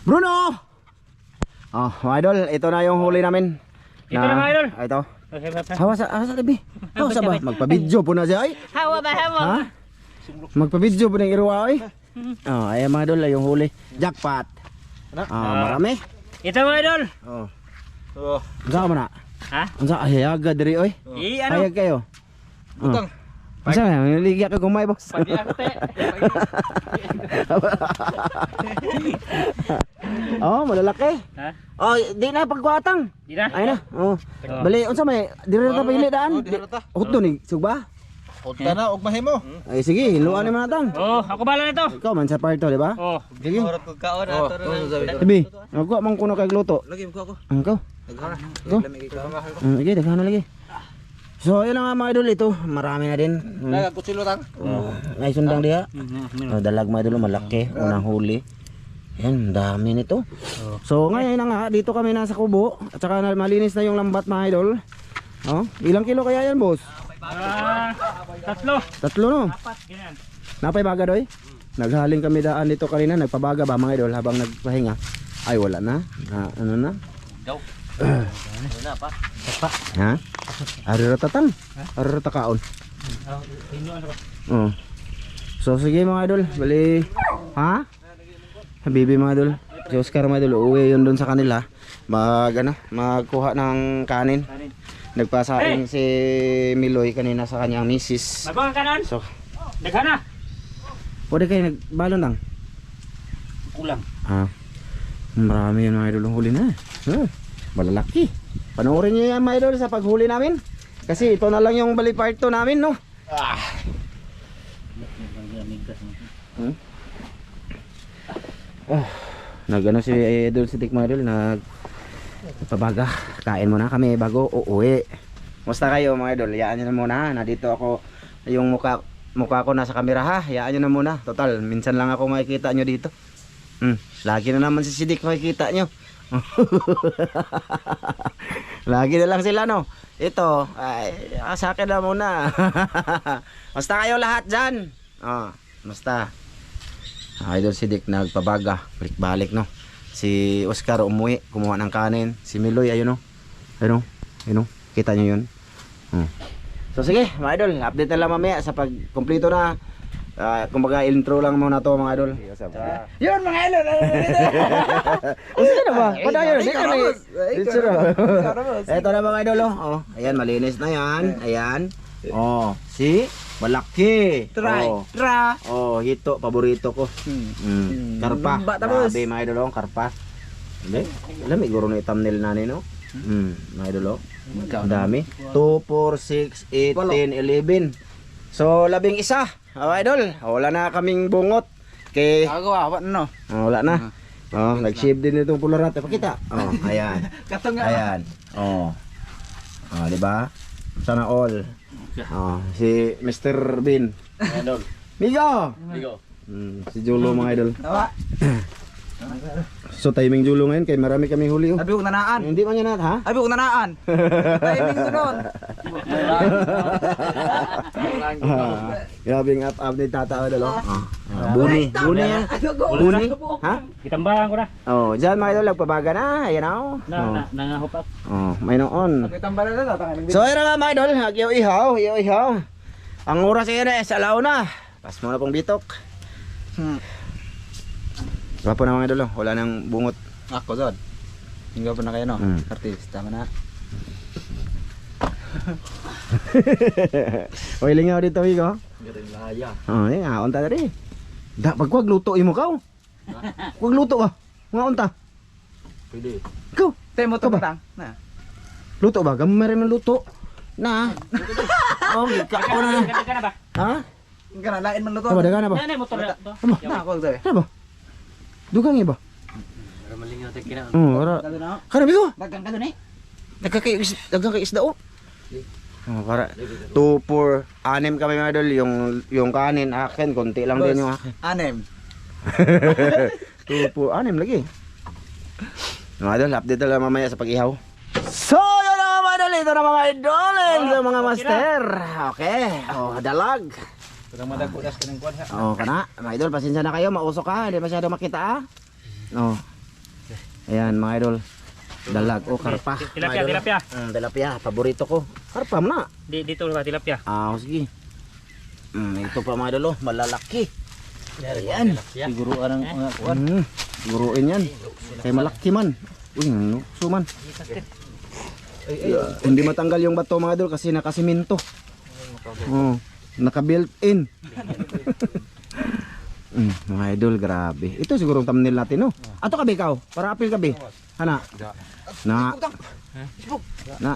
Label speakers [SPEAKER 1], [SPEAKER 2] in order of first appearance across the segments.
[SPEAKER 1] Bruno! Oh, mga idol, ito na yung huli namin.
[SPEAKER 2] Ito na mga idol.
[SPEAKER 1] Ito. Hawa sa tabi. Hawa sa ba? Magpa-video po na siya ay.
[SPEAKER 2] Hawa ba, hawa?
[SPEAKER 1] Ha? Magpa-video po na yung iruwa ay. Oh, ayan mga idol, yung huli. Jackpot. Marami.
[SPEAKER 2] Ito mga idol.
[SPEAKER 1] Oh. Unsa man na?
[SPEAKER 2] Ha?
[SPEAKER 1] Unsa ayaga diri oy?
[SPEAKER 2] Ano?
[SPEAKER 1] Hayag kayo. Utang. Unsa na? Ligya ka gumay boss. Oh, malalaki.
[SPEAKER 2] Ha?
[SPEAKER 1] Oh, di na pagkuatang.
[SPEAKER 2] Di na?
[SPEAKER 1] Ay na. Oh. Bali unsa may diri na ta pili daan. Hudto ni sugba.
[SPEAKER 3] Punta na og mahimo.
[SPEAKER 1] Ay sige, hiluan ni manatang.
[SPEAKER 2] Oh, ako bala nito.
[SPEAKER 1] Ikaw man sa parto, di ba?
[SPEAKER 2] Oh.
[SPEAKER 1] Sige.
[SPEAKER 3] Orat ko kaon ato na.
[SPEAKER 1] Tabi. Ako man kuno kay gluto.
[SPEAKER 3] Lagi mo ako.
[SPEAKER 1] Angko.
[SPEAKER 3] Daghana.
[SPEAKER 1] Go.
[SPEAKER 3] Lami ka.
[SPEAKER 1] Sige, daghan na lagi. So, yun na nga mga idol ito. Marami na din.
[SPEAKER 3] Nagakutsilo tang.
[SPEAKER 1] Ay sundang diha. Dalag mga idol malaki, unang huli. Yan, dami nito. So, ngayon na nga dito kami nasa kubo at saka malinis na yung lambat mga idol. Oh, ilang kilo kaya yan, boss?
[SPEAKER 2] Tatlo.
[SPEAKER 1] Tatlo no.
[SPEAKER 2] Apat, ganyan.
[SPEAKER 1] Napay baga doy. Naghaling kami daan dito kanina, nagpabaga ba mga idol habang nagpahinga. Ay wala na. Ano na?
[SPEAKER 3] Daw. Ano na pa?
[SPEAKER 1] Ha? Arirotatan. Arirotakaon. Oh. So sige mga idol, bali. Ha? Habibi mga idol. Si Oscar mga idol, uwi yun doon sa kanila. Magkuha ng kanin. Nagpasaing si Miloy kanina sa kanyang misis.
[SPEAKER 2] Magbang kanan.
[SPEAKER 1] So,
[SPEAKER 2] Daghana.
[SPEAKER 1] pwede kayo nagbalon lang.
[SPEAKER 2] Kulang.
[SPEAKER 1] Marami yun mga idol ang huli na. Malalaki. Panoorin nyo yan mga idol sa paghuli namin. Kasi ito na lang yung bali part 2 namin no. Nagano si idol si Dick mga idol pabaga. Kain muna kami bago uuwi. Musta kayo mga idol? Hayaan nyo na muna. Nandito ako yung mukha ko nasa kamera ha. Hayaan nyo na muna. Total minsan lang ako makikita nyo dito. Lagi na naman si Sidik makikita nyo. Lagi na lang sila no. Ito ay sa akin na muna. Basta kayo lahat dyan. Basta Idol Sidik nagpabaga. Balik no. Si Oscar umuwi, kumuha ng kanin. Si Miloy ayun no. Ayun no. Kita nyo yun. So sige mga idol, update na lang mamaya sa pagkumpleto na. Kumbaga intro lang muna to mga idol. Yun mga idol. Usa na ba? Padayon ni kami. Ito na mga idol oh. Ayan malinis na yan. Ayan. Oh, si malaki.
[SPEAKER 3] Try.
[SPEAKER 1] Oh, hito paborito ko. Karpa. Grabe mga idol oh, karpa. Alam mo iguro na thumbnail nanin no. Mga idol oh. Ang dami. 2, 4, 6, 8, 10, 11. So, 11. Mga idol, wala na kaming bungot. Kay
[SPEAKER 3] Wala no.
[SPEAKER 1] wala na. Nag-shave din itong pularat. Pakita. Ayan. Ayan. Di ba? Sana all. Si Mr. Bean. Idol. Migo. Si Julo mga idol. So timing Julo ngayon kay marami kaming huli oh.
[SPEAKER 3] Abi ug nanaan.
[SPEAKER 1] Hindi man yan ha?
[SPEAKER 3] Abi ug nanaan. Timing sunod.
[SPEAKER 1] Grabing up ni Tata idol oh. Buni yan. Buni. Ha?
[SPEAKER 2] Itambahan ko na.
[SPEAKER 1] Diyan mga idol nagpabaga na. Ayan oh.
[SPEAKER 2] Nangahupak.
[SPEAKER 1] May noon.
[SPEAKER 3] Tambal na ta.
[SPEAKER 1] So ayun nga mga idol, ihaw. Ang oras ay sa alauna. Pas mo na pong bitok. Wala po na mga idol, wala nang bungot.
[SPEAKER 3] Ako zod. Hinga pa na kayo no. Artista man na.
[SPEAKER 1] Oy lingaw dito Migo.
[SPEAKER 3] Garilaya.
[SPEAKER 1] Unta dali. Pagwag luto imo kaw. Wag luto ka. Mga unta.
[SPEAKER 3] Pwede.
[SPEAKER 1] Ikaw.
[SPEAKER 3] Temo to batang. Na.
[SPEAKER 1] Luto ba? Gamay rin ng luto. Na. Kako na.
[SPEAKER 2] Daghana ba?
[SPEAKER 1] Ha?
[SPEAKER 3] Ingka na lain man luto.
[SPEAKER 1] Tama daga na ba?
[SPEAKER 2] Yan ay motor na to.
[SPEAKER 3] Na ako sabi.
[SPEAKER 1] Ano ba? Dugang iba?
[SPEAKER 2] Malingaw tayo kina.
[SPEAKER 1] Ora. Kana Migo.
[SPEAKER 3] Dagang ka dun eh.
[SPEAKER 1] Dagang kay isda oh. Para 2, 4, 6 kami mga idol yung kanin akin konti lang din yung akin. 2, 4, 6 lagi. Mga idol, update na lang mamaya sa pag-ihaw. So yun na mga idol, ito na mga idol sa mga master. Okay, dalag.
[SPEAKER 3] Kurang madagulas ka ng kuwan ha.
[SPEAKER 1] Kana, mga idol, pasensya na kayo, mausok ka, hindi masyado makita . Ayan mga idol. Dalag o karpa.
[SPEAKER 2] Tilapia, tilapia.
[SPEAKER 1] Tilapia, paborito ko. Karpa mo na.
[SPEAKER 2] Dito ba tilapia?
[SPEAKER 1] Sige. Ito pa mga idol, malalaki. Ayan.
[SPEAKER 3] Siguruan ng mga kuwan.
[SPEAKER 1] Siguruin yan. Kaya malaki man. Uy, nukso man. Hindi matanggal yung bato mga idol kasi nakasiminto. Naka-built in. Mga idol, grabe. Ito siguro ang thumbnail natin, no? Ato kabi ikaw, para apil kabi. Hana?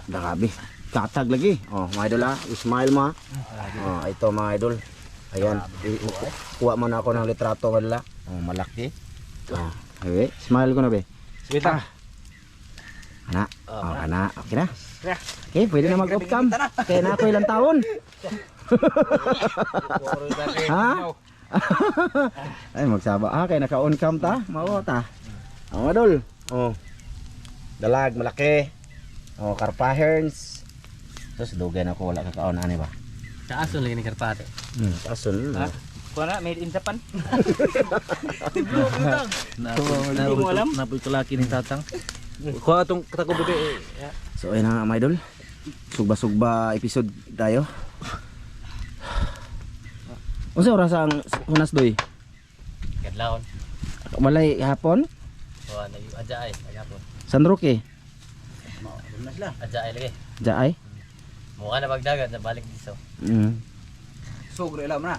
[SPEAKER 1] Grabe. Katag lagi. Mga idol smile mo ito mga idol. Ayan, kuha mo na ako ng litrato wala. Malaki. Okay, smile ko na be.
[SPEAKER 3] Sibita.
[SPEAKER 1] Hana? Hana, okay na? Okay, pwede na mag-off cam. Kaya na ako ilang taon. Ha? Ay magsaba kaya naka-on cam ta. Mao ta. Mga idol. Dalag malaki. Karpa herns. Terus dugay na ko wala kakaon ani ba.
[SPEAKER 2] Sa ason lagi ni karpate.
[SPEAKER 1] Asun.
[SPEAKER 2] Kuha na, made in Japan.
[SPEAKER 3] Napoy kalaki ni tatang. Kuha itong katako bebe.
[SPEAKER 1] So ayun na nga mga idol. Sugba-sugba episode tayo. Unsa oras ang hunas doy?
[SPEAKER 2] Kadlawon.
[SPEAKER 1] Walay hapon?
[SPEAKER 2] Kuha na yung ajaay. Agapon.
[SPEAKER 1] San Roque?
[SPEAKER 2] Ajaay lagi.
[SPEAKER 1] Jaay?
[SPEAKER 2] Mukha na magdagat na balik dito.
[SPEAKER 3] Sugro ila mo na.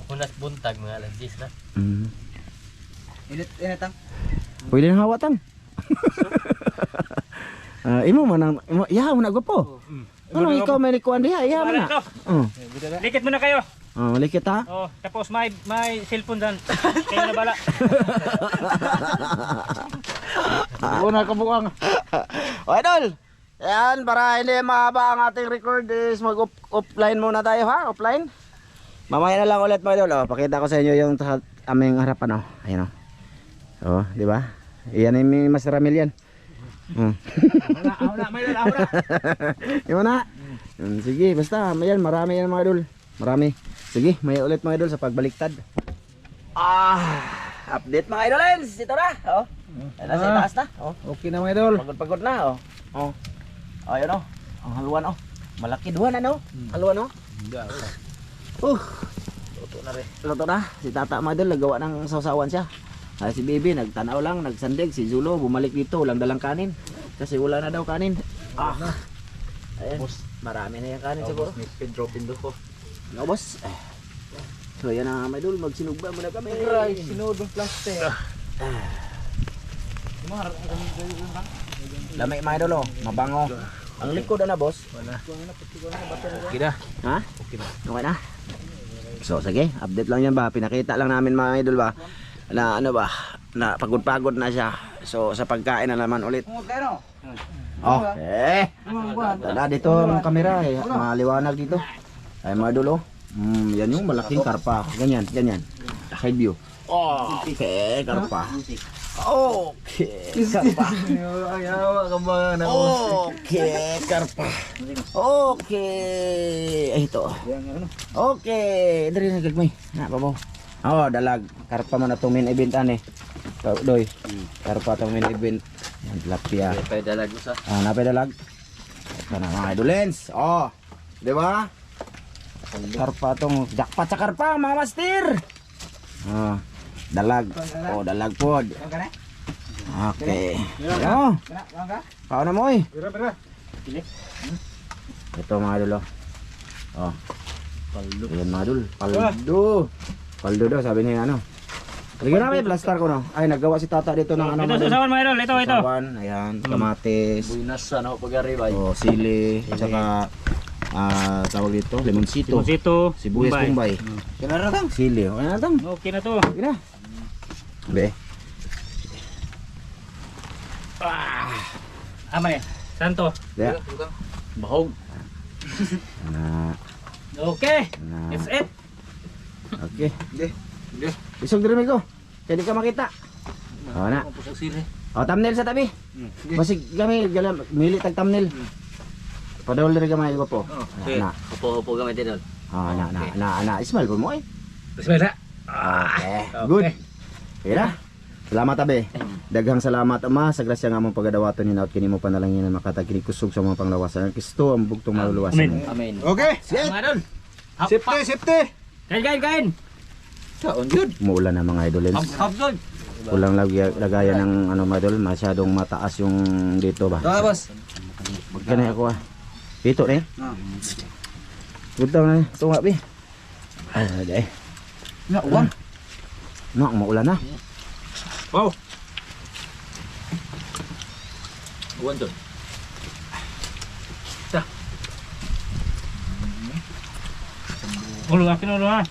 [SPEAKER 2] Ako nas buntag mga alas 10 na.
[SPEAKER 3] Init tang.
[SPEAKER 1] Pwede na hawatang. Imo man ya mo na gwapo. Ano ikaw may likuan diha, ya mo na.
[SPEAKER 2] Likit muna kayo.
[SPEAKER 1] Likit ha.
[SPEAKER 2] Tapos may cellphone dyan. Kayo na bala.
[SPEAKER 3] Una ka bukang.
[SPEAKER 1] Idol. Yan, para hindi mahaba ang ating record is mag-offline muna tayo ha, offline. Mamaya na lang ulit mga idol. Pakita ko sa inyo yung aming harapan Ayun di ba? Iyan yung Master Ramil yan. Yung na. Sige, basta yan, marami yan mga idol. Marami. Sige, may ulit mga idol sa pagbaliktad. Update mga idolens. Ito na. Ayun na sa taas na.
[SPEAKER 3] Okay na mga idol.
[SPEAKER 1] Pagod-pagod na ayun ang haluan malaki duhan haluan luto na rin. Luto na. Si tata mga idol nagawa ng sausawan siya. Si baby nagtanaw lang, nagsandig. Si Zulo bumalik dito, walang dalang kanin kasi wala na daw kanin. Ayan, marami na yung kanin siguro.
[SPEAKER 3] Pindo ko.
[SPEAKER 1] No boss. So yan na mga idol, magsinugba muna kami.
[SPEAKER 3] Sinudong plastic.
[SPEAKER 1] Lamay mga idol mabango. Ang likod na boss.
[SPEAKER 3] Okay na.
[SPEAKER 1] Ha? Okay na. So sige, update lang yan ba. Pinakita lang namin mga idol ba na na pagod-pagod na siya. So sa pagkain na naman ulit. Tada dito ang kamera maliwanag dito. Ay mga idol yan yung malaking karpa. Ganyan. Side view. Okay, karpa. Okay, karpa. Okay, karpa. Okay. Ay, ito. Okay. Dari na gagmay. Babaw. Dalag. Karpa man itong main event Doy. Karpa itong main event. Yan, tilapia.
[SPEAKER 3] Napay dalag mo sa.
[SPEAKER 1] Napay dalag. Ito na mga idolens. Di ba? Karpa itong jackpot sa karpa mga master. Dalag. Dalag pod. Okay. Paano mo Ito mga idol paldo. Ayan mga idol. Paldo daw sabi niya Lagyan namin plaster ko Ay naggawa si tata dito ng
[SPEAKER 2] Ito susawan mga idol. Ito.
[SPEAKER 1] Susawan. Ayan. Kamatis.
[SPEAKER 3] Buinas pag-arriba.
[SPEAKER 1] Sili. Tsaka tawag dito limonsito. Sibuyas Bombay.
[SPEAKER 3] Kinaratang.
[SPEAKER 1] Sili. Okay na tang.
[SPEAKER 2] Okay na to.
[SPEAKER 1] Okay na. Be.
[SPEAKER 2] Amay. Santo.
[SPEAKER 1] Dea.
[SPEAKER 3] Bahog.
[SPEAKER 2] Okay. That's it.
[SPEAKER 1] Okay. Isog diri ko. Kaya di ka makita. Na. Thumbnail sa tabi. Basig kami mili tag thumbnail. Padol diri ka mga po. Na.
[SPEAKER 2] Upo gamit din.
[SPEAKER 1] Na. Smile po mo
[SPEAKER 2] Bismillah.
[SPEAKER 1] Okay. Good. Kaya. Salamat tabi. Daghang salamat Ama sa grasya nga mong pagadawaton hinaut kini mo panalangin makatag kini kusog sa mga panglawasan ng Kristo ang bugtong maluluwasan.
[SPEAKER 3] Amen.
[SPEAKER 4] Okay.
[SPEAKER 2] Mga idol.
[SPEAKER 4] Safety.
[SPEAKER 2] Kain.
[SPEAKER 3] Kaon yun.
[SPEAKER 1] Umuulan na mga idol.
[SPEAKER 2] Hop doon.
[SPEAKER 1] Kulang lagayan ng ano mga idol, masyadong mataas yung dito ba.
[SPEAKER 3] Boss.
[SPEAKER 1] Ganyan ako Dito eh. Gudang na tunga pi. Dai.
[SPEAKER 3] Na uwan.
[SPEAKER 1] Maulan na.
[SPEAKER 3] Wow. Uwan doon.
[SPEAKER 2] Ulo akin ulo ha.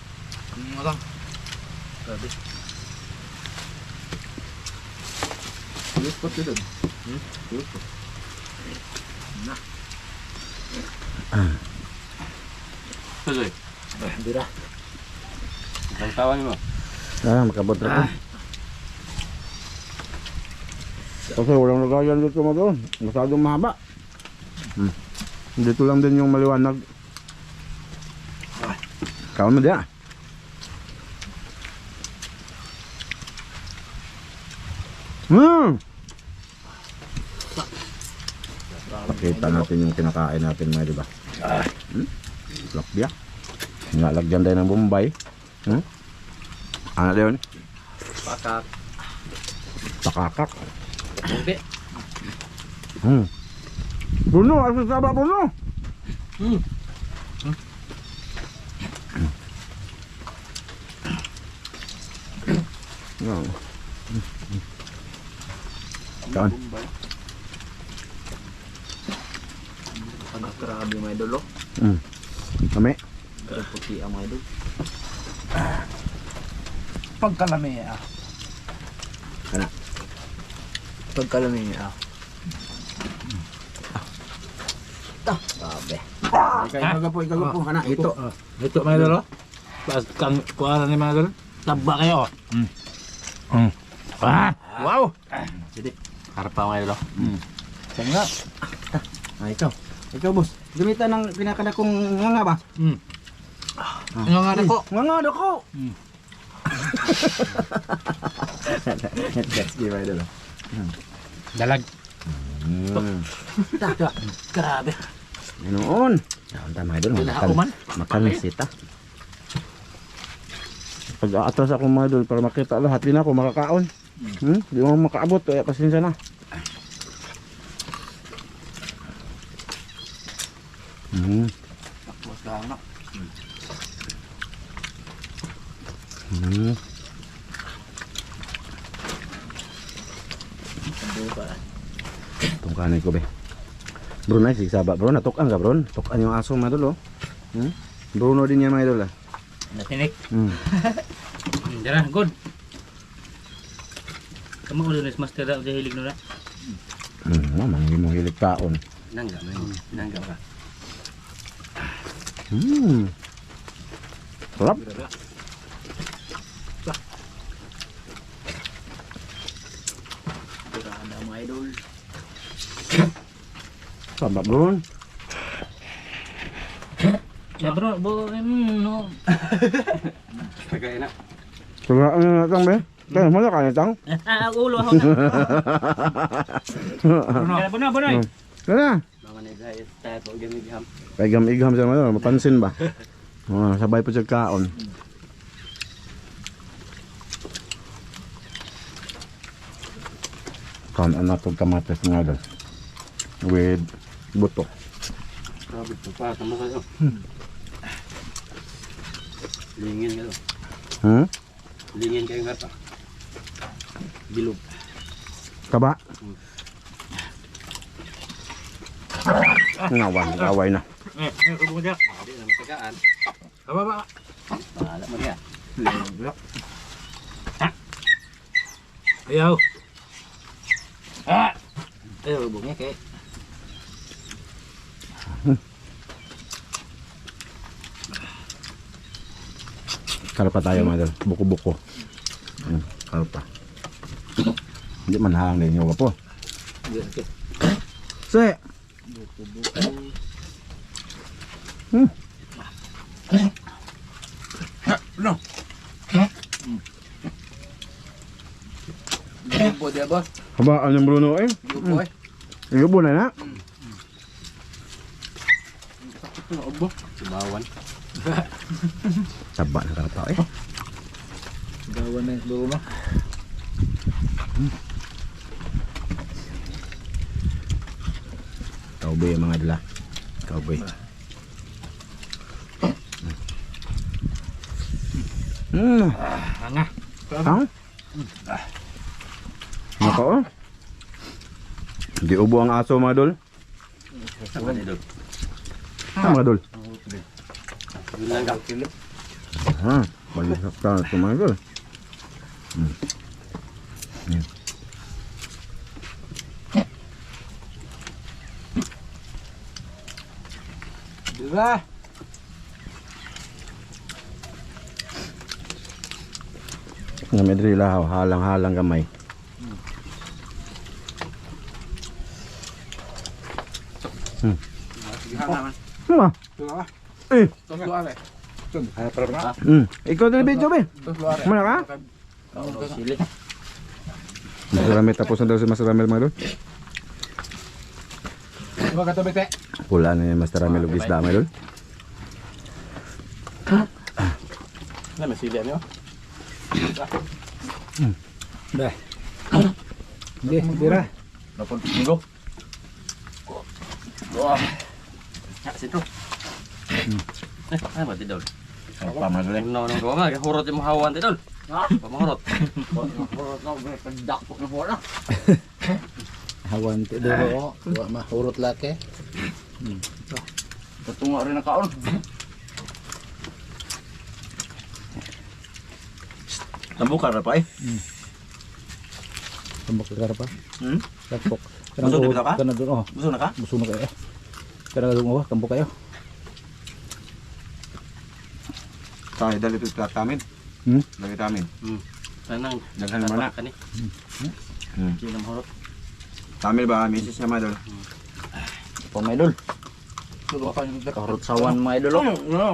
[SPEAKER 3] Matang. Grabe. Tuyos pa ito doon. Tuyos pa. Tuloy. Bira. Ang tawan mo.
[SPEAKER 1] Makabot na po. Kasi walang lagayan dito mga idol. Masyadong mahaba. Dito lang din yung maliwanag. Kaon mo diya. Pakita natin yung kinakain natin mga diba. Lakbya. Nalagyan tayo ng Bombay. Ano yun?
[SPEAKER 3] Pakak.
[SPEAKER 1] Pakakak.
[SPEAKER 3] Okay.
[SPEAKER 1] Bruno, ano sa baba Bruno? No. Kaon.
[SPEAKER 3] Anak grabe mga idol.
[SPEAKER 1] Kami.
[SPEAKER 3] Pero puti ang mga idol.
[SPEAKER 4] Pagkalami
[SPEAKER 1] Kana.
[SPEAKER 3] Pagkalami niya.
[SPEAKER 1] Sabi. Ikaw po. Kana, ito.
[SPEAKER 3] Ito mga idol. Pas kang kuara ni mga idol. Taba kayo. Wow. Jadi harap pa mga idol.
[SPEAKER 1] Tanga. Ikaw. Ikaw boss. Gamitan ng pinakada kong nganga ba?
[SPEAKER 3] Nga nga na ko.
[SPEAKER 1] Nganga ko. That's good right there.
[SPEAKER 2] Dalag.
[SPEAKER 3] Grabe.
[SPEAKER 1] Noon. Ang tama doon. Makan sita. Pag atras ako mga idol para makita lahat din ako makakaon. Di mo makaabot kaya pasensya na.
[SPEAKER 3] Takbos lang na.
[SPEAKER 1] Itong kanay ko be. Bro na saba bro, natukan ka bro. Tukan yung aso mga idol oh. Bruno din yan mga idol ah.
[SPEAKER 2] Natinik. Dara, good. Kamu udah nes master dah udah hilig nuna.
[SPEAKER 1] Naman hindi mo hilig kaon.
[SPEAKER 3] Nangga ka.
[SPEAKER 1] Sarap.
[SPEAKER 3] Ada mga idol.
[SPEAKER 1] Sarap bro.
[SPEAKER 2] Ya bro, no.
[SPEAKER 3] Tagay na.
[SPEAKER 1] Kaya ano na tang be? Kaya mo na kaya tang?
[SPEAKER 2] Ulo ako na. Bunoy.
[SPEAKER 1] Kaya.
[SPEAKER 3] Mga nagayos tayo pag gamigham.
[SPEAKER 1] Pagam-igam sa mga mapansin ba? Sabay po siya kaon. Kaon na itong kamatis mga idol. With buto.
[SPEAKER 3] Grabe ito pa. Tama kayo. Lingin kayo. Lingin kayo nga pa. Bilog.
[SPEAKER 1] Kaba? Ngaway na.
[SPEAKER 2] Ubong dia.
[SPEAKER 3] Hindi na matagaan.
[SPEAKER 2] Ba.
[SPEAKER 3] Bahala mo niya.
[SPEAKER 2] Ayaw.
[SPEAKER 3] Ubongnya kayak.
[SPEAKER 1] Kalpa tayo mga idol. Buko-buko. Kalpa. Hindi man hang din yung po. Se.
[SPEAKER 4] No.
[SPEAKER 3] Bubod.
[SPEAKER 4] dia boss.
[SPEAKER 1] Habaan yung Bruno eh.
[SPEAKER 4] Yupo eh.
[SPEAKER 1] Yubo na na.
[SPEAKER 3] Subawan.
[SPEAKER 1] Taba na karapa eh.
[SPEAKER 3] Subawan na yung Bruno.
[SPEAKER 1] Cowboy yung mga dala. Cowboy.
[SPEAKER 3] Nga.
[SPEAKER 1] Ang? Nako oh. Hindi ubo ang aso mga dol. Mga dol. Balik ka ito mga dol.
[SPEAKER 4] Dira.
[SPEAKER 1] Nga medri lahaw, halang-halang gamay. Ma.
[SPEAKER 4] Tuwa.
[SPEAKER 1] Eh.
[SPEAKER 4] Tuwa eh.
[SPEAKER 1] Ikaw din video be.
[SPEAKER 4] Tuwa eh.
[SPEAKER 1] Mana ka?
[SPEAKER 3] Sili.
[SPEAKER 1] Masarami tapos na daw si Masarami mga dol.
[SPEAKER 4] Tuwa ka to bete.
[SPEAKER 1] Pula na yung Masarami lugis da mga dol.
[SPEAKER 3] Na masili ano?
[SPEAKER 4] Dah. Di, dira.
[SPEAKER 3] Napon minggo. Wah. Ya situ. Apa tidol?
[SPEAKER 1] Apa mga dol?
[SPEAKER 3] No no no nga hurot yung mahawan tidol. Ha? Pamahurot.
[SPEAKER 4] Hawan ti duro. Tuwa mahurot laki.
[SPEAKER 3] Katungo rin ang kaon. Tambukar pa eh.
[SPEAKER 4] Tambok ka pa. Tapok.
[SPEAKER 3] Busog na bitaw ka?
[SPEAKER 4] Kana dun oh.
[SPEAKER 3] Gusto na ka?
[SPEAKER 4] Busog na kayo. Kana dun oh, tambok kayo.
[SPEAKER 1] Tayo dali ito plat namin. Lagi namin.
[SPEAKER 3] Tanang
[SPEAKER 1] Daghan mo na.
[SPEAKER 3] kani. Sino mahurot?
[SPEAKER 1] Tamil ba? Misis niya mga dol.
[SPEAKER 3] Pong idol.
[SPEAKER 4] Tuwa ka yung
[SPEAKER 3] Kahurot sawan mga idol.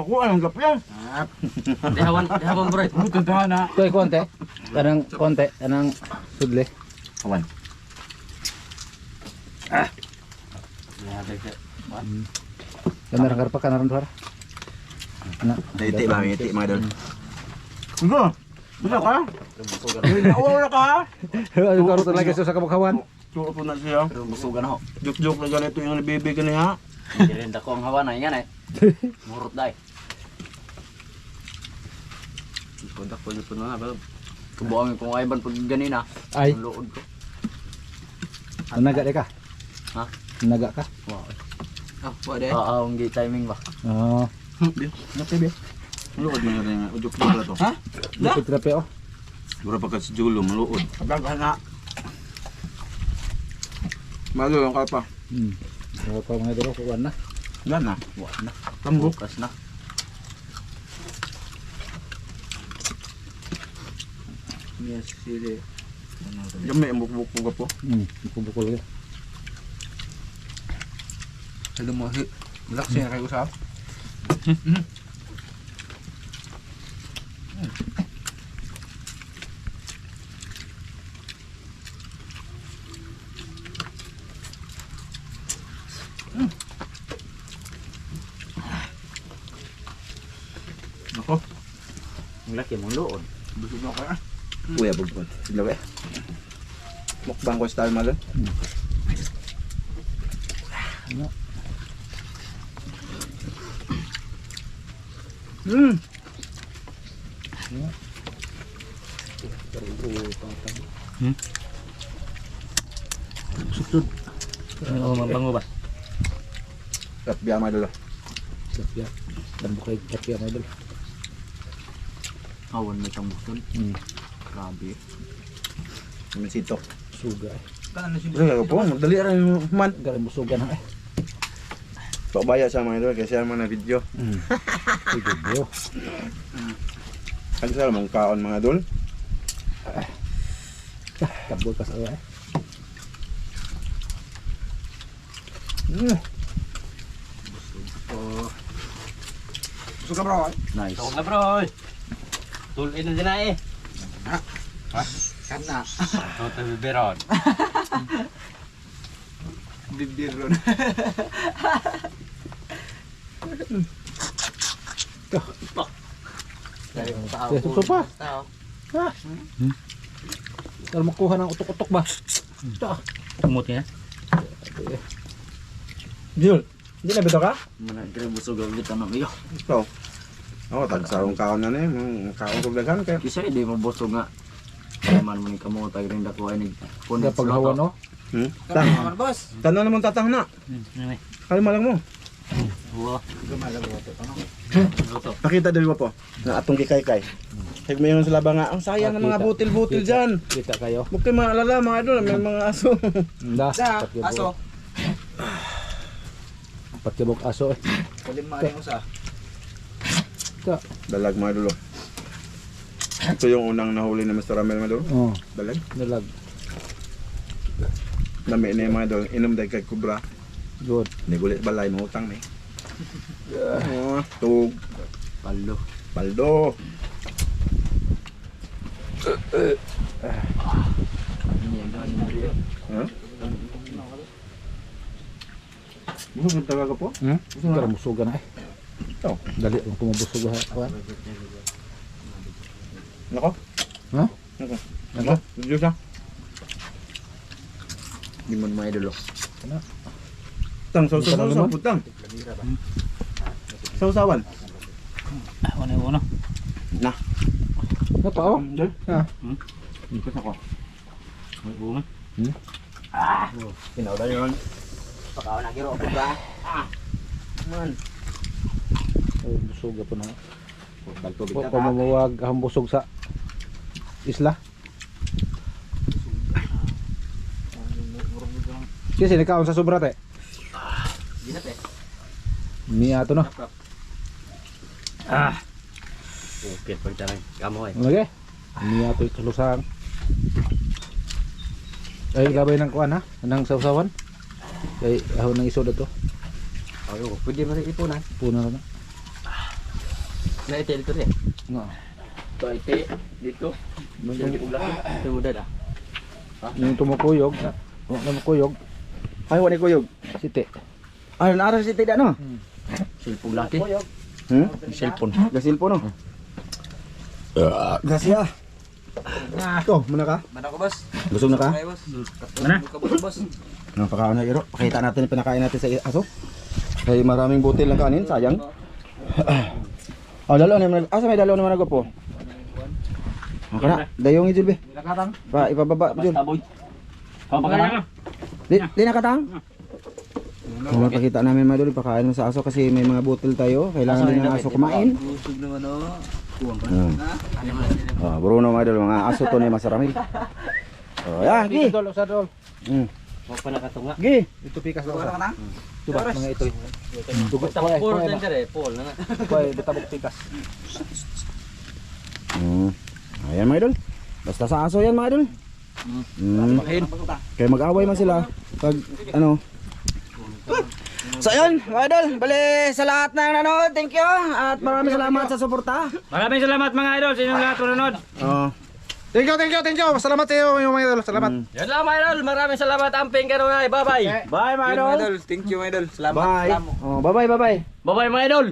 [SPEAKER 1] Ako anong gapyan?
[SPEAKER 3] Dehawan bro.
[SPEAKER 4] tadhana. Koy konti. Konti, kanang sudle.
[SPEAKER 1] Kawan.
[SPEAKER 4] Kana ra pa kana ron para. Ana.
[SPEAKER 1] Iti ba? Iti mga dol. Ano? Bisa ka? Wala ka?
[SPEAKER 4] Ay karot lagi sa kabakawan.
[SPEAKER 1] Tuwa po na siya.
[SPEAKER 3] Busugan ako.
[SPEAKER 1] Joke-joke na ganito yung nabibigyan niya.
[SPEAKER 3] Kirinda ko ang hawa na yan eh. Mahurot dahil. Kontak po dito na ba? Kubuangin ko nga iban pag ganina.
[SPEAKER 4] Ay,
[SPEAKER 3] Ang lood ko.
[SPEAKER 4] naga de ka.
[SPEAKER 3] Ha?
[SPEAKER 4] Naga ka.
[SPEAKER 3] Wow.
[SPEAKER 1] Ah, pwede.
[SPEAKER 3] Oo, ang gay timing ba?
[SPEAKER 4] Oh,
[SPEAKER 1] Natibi. Maluod mo na rin nga. Joke-joke na to. Ha?
[SPEAKER 4] dito trape oh.
[SPEAKER 1] Mura pa si Julo, maluod. Daghan na. Malo yung kapa.
[SPEAKER 4] So pa mga dito kuan na.
[SPEAKER 1] Yan na.
[SPEAKER 3] Wala na.
[SPEAKER 1] Tambok.
[SPEAKER 3] Bukas na.
[SPEAKER 1] Yes, sili. Yung may bukbuk ko po.
[SPEAKER 4] Bukol lagi.
[SPEAKER 1] Hello mo. Relax siya kayo usap. Ako.
[SPEAKER 3] Ang laki mong lood.
[SPEAKER 1] Busog na ako ah. Kuya bugpod. Sila ba? Mukbang ko style malon.
[SPEAKER 3] Ano mabango ba?
[SPEAKER 1] Tap biya madalo.
[SPEAKER 4] Tapya. Tambok kay tapya mga dito.
[SPEAKER 3] Awan may tambukon. Grabe.
[SPEAKER 1] Sitok.
[SPEAKER 4] Suga eh.
[SPEAKER 1] Ay, po, dali rin man.
[SPEAKER 4] Galing busugan na eh.
[SPEAKER 1] Pabaya sa mga idol kasi ang mga video.
[SPEAKER 4] Sige bro.
[SPEAKER 1] Ano sa mga kaon mga idol?
[SPEAKER 4] Kabul ka sa eh.
[SPEAKER 1] Busog ka bro.
[SPEAKER 3] Nice. Tawag na bro. Tulin na din na eh.
[SPEAKER 4] Kana.
[SPEAKER 2] Toto biberon.
[SPEAKER 4] Bibiron.
[SPEAKER 3] Yes, so pa. Ha? Para makuha ng utok-utok ba?
[SPEAKER 2] Tumot niya.
[SPEAKER 3] Jul, hindi na bito ka?
[SPEAKER 1] Mana kira busog ang kita nang iyo.
[SPEAKER 5] So, tagsarong kaon na ni, kaon ko daghan kay.
[SPEAKER 1] Kisa di mo busog nga. Naman mo ni kamo tag rin dako ay
[SPEAKER 3] Hindi paghawa no?
[SPEAKER 5] Tang. Tanan naman tatang na. Kalma lang mo.
[SPEAKER 2] Oo.
[SPEAKER 5] Pakita dali mo po. Na atong kikay-kay. Kaya mayroon sa laba nga, ang sayang ng mga butil-butil dyan.
[SPEAKER 3] Kita kayo.
[SPEAKER 5] Huwag kayo maalala mga idol, may mga aso.
[SPEAKER 3] Da, aso. Patibok aso eh.
[SPEAKER 5] Dalag mga idol. Ito yung unang nahuli ni Mr. Ramel mga idol.
[SPEAKER 3] Oh,
[SPEAKER 5] Dalag.
[SPEAKER 3] dalag.
[SPEAKER 5] Dami na yung mga idol, inom dahil kay kubra.
[SPEAKER 3] Good.
[SPEAKER 5] Nigulit balay, mahutang ni. Tug.
[SPEAKER 1] Paldo.
[SPEAKER 5] Paldo. Ha? Busog na talaga po?
[SPEAKER 3] Karang busugan na eh.
[SPEAKER 5] Ito.
[SPEAKER 3] Dali ang kumabusog ha. Kuan.
[SPEAKER 5] Nako.
[SPEAKER 3] Ha?
[SPEAKER 5] Nako. Nako. Diyos na.
[SPEAKER 1] Di mo mga idol.
[SPEAKER 5] Tang, saw-saw putang. Saw-sawan.
[SPEAKER 2] Ano yung uno?
[SPEAKER 5] Na.
[SPEAKER 3] Ano pa oh?
[SPEAKER 5] Dal.
[SPEAKER 3] Ha.
[SPEAKER 5] Ikot ako.
[SPEAKER 2] May bunga.
[SPEAKER 1] Pinaw na yun. Pakaw na kiro ko ba? Man.
[SPEAKER 3] Ay, busog po na.
[SPEAKER 1] Kaltubig
[SPEAKER 3] Kung
[SPEAKER 1] na ka.
[SPEAKER 3] mamuwag ang busog sa isla. Kasi nakaon sa sobra te.
[SPEAKER 1] Ginate.
[SPEAKER 3] Niya to no.
[SPEAKER 1] Okay, pagtarang kamo ay.
[SPEAKER 3] Lagi. Niya to kalusang. Ay labay ng kuan ha, nang sawsawan. Kay ahon ng iso to.
[SPEAKER 1] Ayo, pwede mo rin ipunan.
[SPEAKER 3] Puno na.
[SPEAKER 1] Na ite dito rin.
[SPEAKER 3] No.
[SPEAKER 1] To ite dito. Sige ugla. Tuda da.
[SPEAKER 3] Yung tumukuyog, tumukuyog,
[SPEAKER 5] Ay, wani kuyog.
[SPEAKER 3] siti.
[SPEAKER 5] Ay, naara si Tida no?
[SPEAKER 1] Silpong laki. Silpon.
[SPEAKER 5] Gasil po no? Gasya. Ito, muna ka?
[SPEAKER 4] Mana ko boss?
[SPEAKER 5] Busog na ka?
[SPEAKER 4] Kaya boss.
[SPEAKER 2] Mana?
[SPEAKER 4] Boss.
[SPEAKER 5] Napakaon na iro. Pakita natin yung pinakain natin sa aso. Kaya maraming butil ng kanin, sayang. Dalaw naman. Asa may dalaw naman ako po? Ang kana, dayong ijul be.
[SPEAKER 4] Nakatang.
[SPEAKER 5] Pa, ibababa ijul.
[SPEAKER 2] Taboy. Kau pakai
[SPEAKER 5] Di nakatang? Mapakita namin maduli pakain mo sa aso kasi may mga butil tayo. Kailangan din ng aso kumain.
[SPEAKER 4] Busog naman oh.
[SPEAKER 5] Bruno mga idol, mga aso to ni Masaramil. Yan, gi.
[SPEAKER 3] Dol sa dol.
[SPEAKER 2] Wag pa nakatunga.
[SPEAKER 5] Gi.
[SPEAKER 3] Ito pikas daw
[SPEAKER 4] Wala
[SPEAKER 3] sa.
[SPEAKER 4] ka na?
[SPEAKER 3] Tuba mga ito. Tugot pa
[SPEAKER 2] Pol
[SPEAKER 3] eh.
[SPEAKER 2] center eh, pol na nga.
[SPEAKER 3] Koy bitabok pikas.
[SPEAKER 5] Ayan mga idol. Basta sa aso yan mga idol. Kaya mag-away man sila pag ano. So yun mga idol, bali sa lahat ng nanood, thank you at maraming salamat sa suporta.
[SPEAKER 2] Maraming salamat mga idol sa inyong lahat manonood.
[SPEAKER 3] Thank you. Salamat sa iyo mga idol. Salamat.
[SPEAKER 2] Yan lang mga idol, maraming salamat amping kanunay. Bye-bye.
[SPEAKER 5] Bye mga idol.
[SPEAKER 4] Thank you, idol. Salamat.
[SPEAKER 5] Bye.
[SPEAKER 4] Salamat.
[SPEAKER 5] Bye bye.
[SPEAKER 2] Bye-bye mga idol.